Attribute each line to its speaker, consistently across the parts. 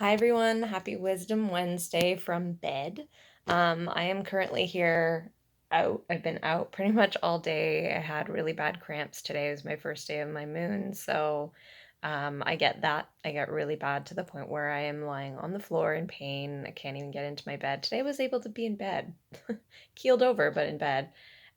Speaker 1: Hi everyone, happy Wisdom Wednesday from bed. I am currently here out. I've been out pretty much all day. I had really bad cramps today. It was my first day of my moon, so I get that. I get really bad to the point where I am lying on the floor in pain. I can't even get into my bed. Today I was able to be in bed, keeled over, but in bed,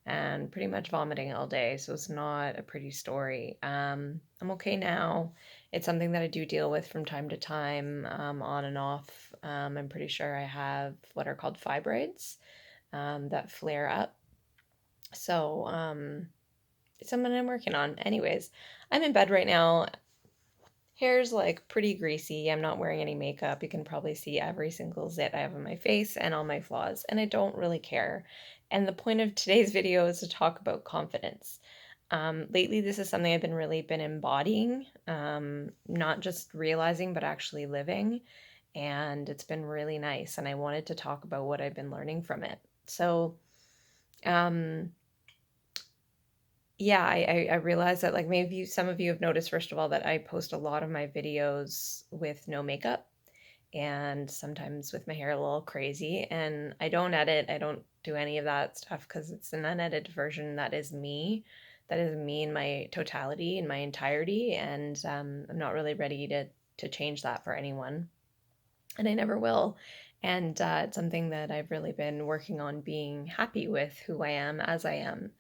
Speaker 1: and pretty much vomiting all day, so it's not a pretty story. I'm okay now. It's something that I do deal with from time to time, on and off. I'm pretty sure I have what are called fibroids that flare up. So it's something I'm working on. Anyways, I'm in bed right now. Hair's like pretty greasy. I'm not wearing any makeup. You can probably see every single zit I have on my face and all my flaws, and I don't really care. And the point of today's video is to talk about confidence. Lately, this is something I've been embodying, not just realizing, but actually living. And it's been really nice. And I wanted to talk about what I've been learning from it. So, um, yeah, I realized that like maybe some of you have noticed, first of all, that I post a lot of my videos with no makeup and sometimes with my hair a little crazy. And I don't edit, I don't do any of that stuff because it's an unedited version that is me. That is me in my totality, in my entirety. And I'm not really ready to change that for anyone. And I never will. And it's something that I've really been working on being happy with who I am as I am.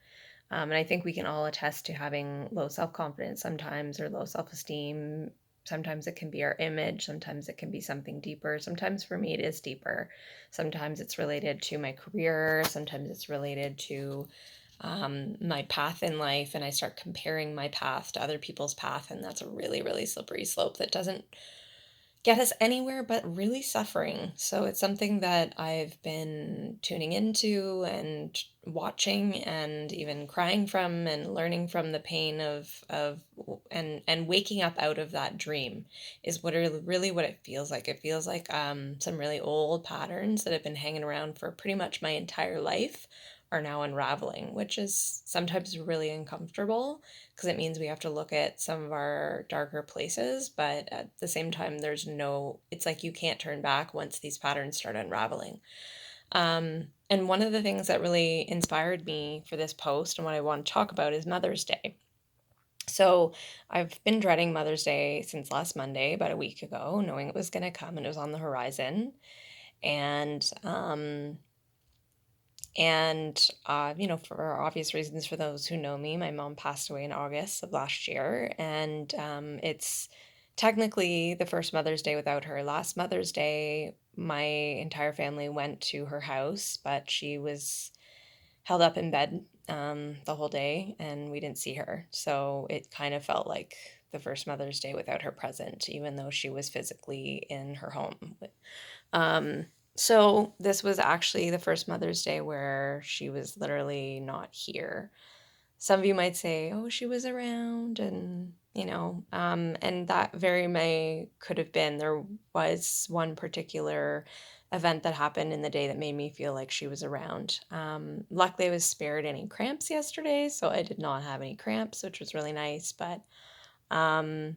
Speaker 1: And I think we can all attest to having low self confidence sometimes or low self esteem. Sometimes it can be our image, sometimes it can be something deeper. Sometimes for me, it is deeper. Sometimes it's related to my career, sometimes it's related to my path in life, and I start comparing my path to other people's path. And that's a really, really slippery slope that doesn't get us anywhere but really suffering. So it's something that I've been tuning into and watching and even crying from and learning from the pain of and waking up out of that dream is really what it feels like. It feels like some really old patterns that have been hanging around for pretty much my entire life are now unraveling, which is sometimes really uncomfortable because it means we have to look at some of our darker places, but at the same time, it's like you can't turn back once these patterns start unraveling. And one of the things that really inspired me for this post and what I want to talk about is Mother's Day. So I've been dreading Mother's Day since last Monday, about a week ago, knowing it was going to come and it was on the horizon. And for obvious reasons, for those who know me, my mom passed away in August of last year. And it's technically the first Mother's Day without her. Last Mother's Day, my entire family went to her house, but she was held up in bed the whole day and we didn't see her. So it kind of felt like the first Mother's Day without her present, even though she was physically in her home. Um, so this was actually the first Mother's Day where she was literally not here. Some of you might say, "Oh, she was around," and that very may could have been. There was one particular event that happened in the day that made me feel like she was around. Luckily, I was spared any cramps yesterday, so I did not have any cramps, which was really nice. But um,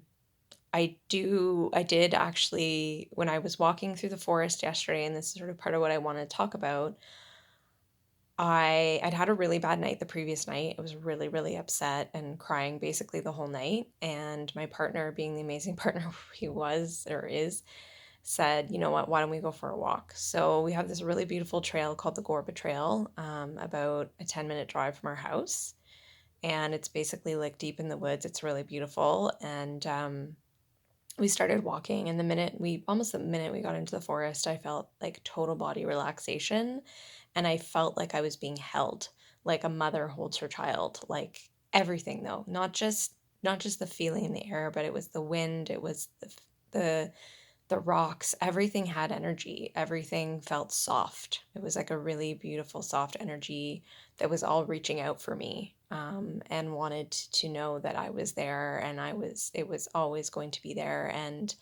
Speaker 1: I did actually, when I was walking through the forest yesterday, and this is sort of part of what I want to talk about, I'd had a really bad night the previous night. I was really, really upset and crying basically the whole night. And my partner, being the amazing partner he was or is, said, "You know what, why don't we go for a walk?" So we have this really beautiful trail called the Gorba Trail, about a 10-minute drive from our house. And it's basically like deep in the woods. It's really beautiful. And we started walking, and the minute we got into the forest, I felt like total body relaxation, and I felt like I was being held, like a mother holds her child, like everything though, not just the feeling in the air, but it was the wind, it was the the rocks, everything had energy. Everything felt soft. It was like a really beautiful, soft energy that was all reaching out for me, and wanted to know that I was there and it was always going to be there. And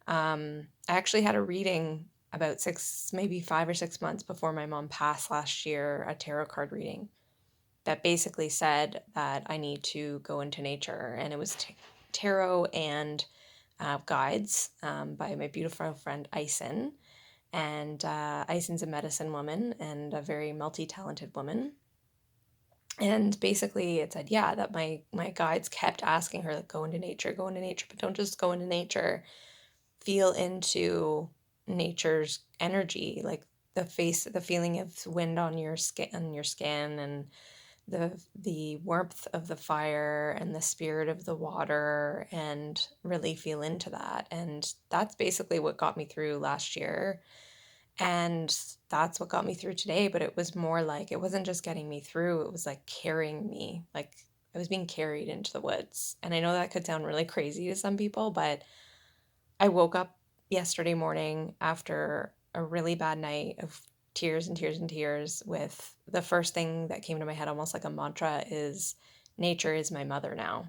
Speaker 1: I actually had a reading about maybe 5 or 6 months before my mom passed last year, a tarot card reading that basically said that I need to go into nature. And it was tarot and guides by my beautiful friend Ison. And Ison's a medicine woman and a very multi-talented woman. And basically it said, yeah, that my guides kept asking her, like, go into nature, but don't just go into nature. Feel into nature's energy, like the feeling of wind on your skin, and the warmth of the fire and the spirit of the water, and really feel into that. And that's basically what got me through last year. And that's what got me through today. But it was more like, it wasn't just getting me through, it was like carrying me. Like I was being carried into the woods. And I know that could sound really crazy to some people, but I woke up yesterday morning after a really bad night of tears and tears and tears, with the first thing that came to my head, almost like a mantra, is nature is my mother now.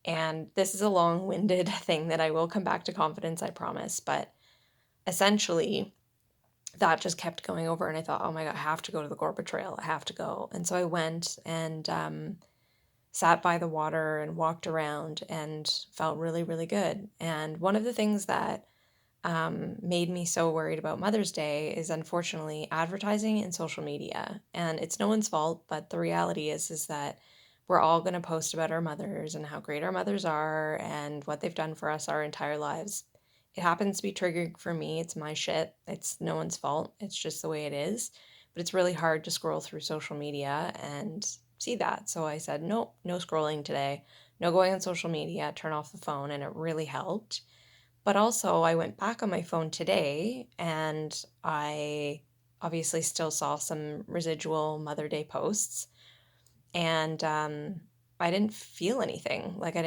Speaker 1: And this is a long-winded thing that I will come back to confidence, I promise. But essentially, that just kept going over, and I thought, oh my God, I have to go to the Gorba Trail. I have to go. And so I went and sat by the water and walked around and felt really, really good. And one of the things that made me so worried about Mother's Day is, unfortunately, advertising and social media. And it's no one's fault, but the reality is that we're all going to post about our mothers and how great our mothers are and what they've done for us our entire lives. It happens to be triggering for me. It's my shit. It's no one's fault. It's just the way it is. But it's really hard to scroll through social media and see that. So I said, nope, no scrolling today. No going on social media. Turn off the phone. And it really helped. But also, I went back on my phone today and I obviously still saw some residual Mother Day posts. And I didn't feel anything. Like, I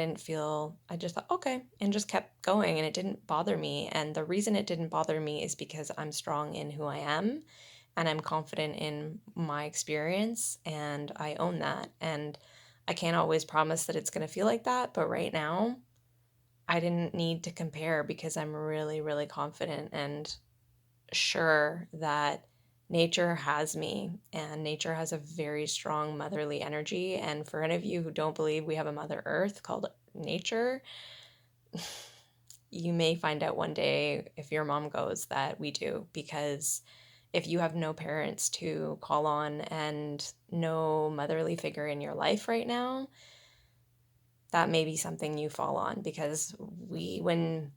Speaker 1: just thought, okay, and just kept going, and it didn't bother me. And the reason it didn't bother me is because I'm strong in who I am and I'm confident in my experience, and I own that. And I can't always promise that it's going to feel like that, but right now, I didn't need to compare because I'm really, really confident and sure that nature has me, and nature has a very strong motherly energy. And for any of you who don't believe we have a Mother Earth called nature, you may find out one day, if your mom goes, that we do. Because if you have no parents to call on and no motherly figure in your life right now, that may be something you fall on. Because when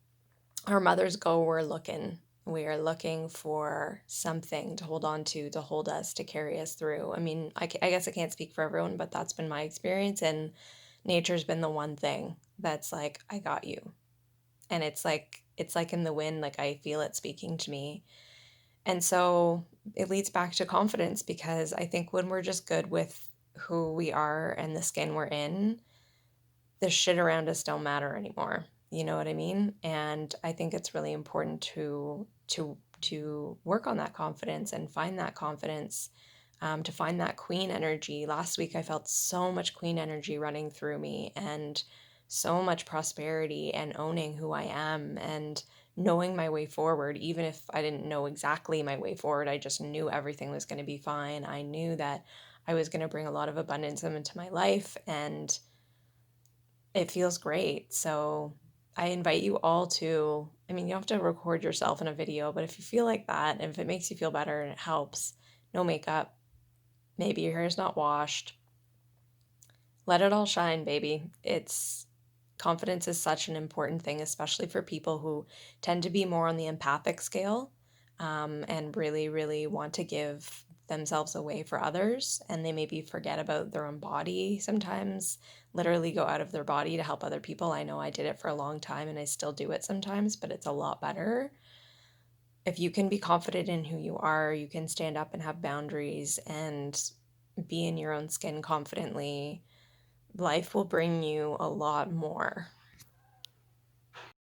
Speaker 1: our mothers go, we're looking. We are looking for something to hold on to hold us, to carry us through. I mean, I guess I can't speak for everyone, but that's been my experience. And nature's been the one thing that's like, I got you. And it's like in the wind, like I feel it speaking to me. And so it leads back to confidence, because I think when we're just good with who we are and the skin we're in, the shit around us don't matter anymore. You know what I mean? And I think it's really important to work on that confidence and find that confidence, to find that queen energy. Last week I felt so much queen energy running through me, and so much prosperity, and owning who I am, and knowing my way forward. Even if I didn't know exactly my way forward, I just knew everything was going to be fine. I knew that I was going to bring a lot of abundance into my life, and it feels great. So I invite you all to, I mean, you have to record yourself in a video, but if you feel like that, and if it makes you feel better and it helps, no makeup, maybe your hair is not washed, let it all shine, baby. Confidence is such an important thing, especially for people who tend to be more on the empathic scale, and really, really want to give themselves away for others. And they maybe forget about their own body sometimes, literally go out of their body to help other people. I know I did it for a long time and I still do it sometimes, but it's a lot better. If you can be confident in who you are, you can stand up and have boundaries and be in your own skin confidently. Life will bring you a lot more.